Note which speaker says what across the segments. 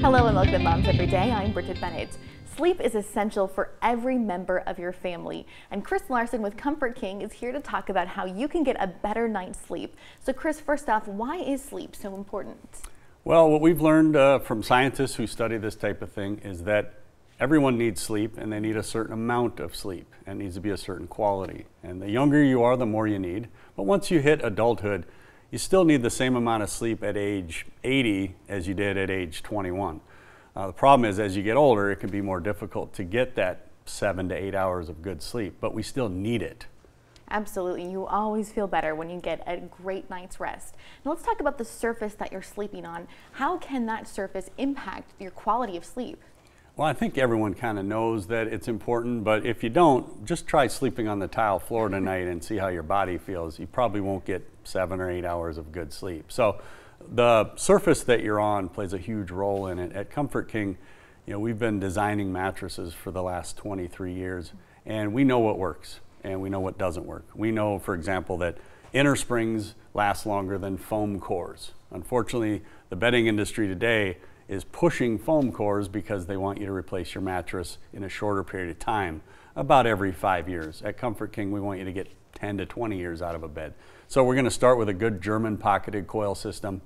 Speaker 1: Hello and welcome to Moms Every Day. I'm Bridget Bennett. Sleep is essential for every member of your family, and Chris Larson with Comfort King is here to talk about how you can get a better night's sleep. So Chris, first off, why is sleep so important?
Speaker 2: Well, what we've learned from scientists who study this type of thing is that everyone needs sleep, and they need a certain amount of sleep, and it needs to be a certain quality. And the younger you are, the more you need. But once you hit adulthood, you still need the same amount of sleep at age 80 as you did at age 21. The problem is, as you get older, it can be more difficult to get that 7 to 8 hours of good sleep, but we still need it.
Speaker 1: Absolutely. You always feel better when you get a great night's rest. Now let's talk about the surface that you're sleeping on. How can that surface impact your quality of sleep?
Speaker 2: Well, I think everyone kind of knows that it's important, but if you don't, just try sleeping on the tile floor tonight and see how your body feels. You probably won't get 7 or 8 hours of good sleep. So the surface that you're on plays a huge role in it. At Comfort King, we've been designing mattresses for the last 23 years, and we know what works and we know what doesn't work. We know, for example, that inner springs last longer than foam cores. Unfortunately, the bedding industry today is pushing foam cores because they want you to replace your mattress in a shorter period of time, about every 5 years. At Comfort King, we want you to get 10 to 20 years out of a bed. So we're going to start with a good German pocketed coil system,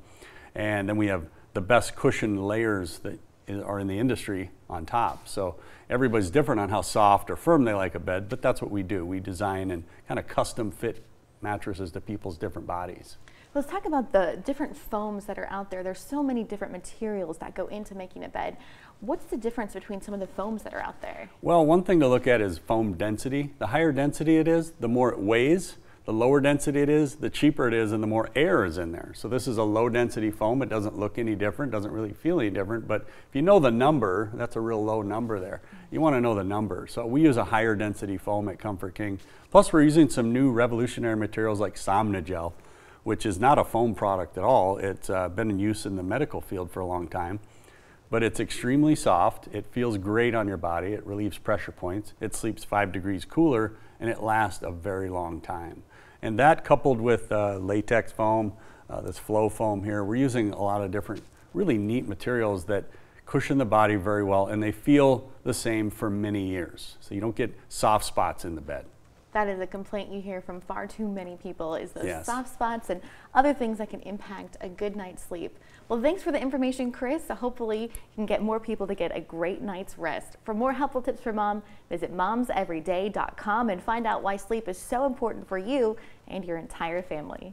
Speaker 2: and then we have the best cushion layers that are in the industry on top. So everybody's different on how soft or firm they like a bed, but that's what we do. We design and kind of custom fit mattresses to people's different bodies.
Speaker 1: Let's talk about the different foams that are out there. There's so many different materials that go into making a bed. What's the difference between some of the foams that are out there?
Speaker 2: Well, one thing to look at is foam density. The higher density it is, the more it weighs. The lower density it is, the cheaper it is, and the more air is in there. So this is a low density foam. It doesn't look any different, doesn't really feel any different, but if you know the number, that's a real low number there. You want to know the number. So we use a higher density foam at Comfort King. Plus we're using some new revolutionary materials like Somnogel, which is not a foam product at all. It's been in use in the medical field for a long time, but it's extremely soft. It feels great on your body. It relieves pressure points. It sleeps 5 degrees cooler, and it lasts a very long time. And that, coupled with latex foam, this flow foam here, we're using a lot of different really neat materials that cushion the body very well, and they feel the same for many years. So you don't get soft spots in the bed.
Speaker 1: That is a complaint you hear from far too many people, is those
Speaker 2: Yes.
Speaker 1: soft spots and other things that can impact a good night's sleep. Well, thanks for the information, Chris. So hopefully you can get more people to get a great night's rest. For more helpful tips for mom, visit momseveryday.com and find out why sleep is so important for you and your entire family.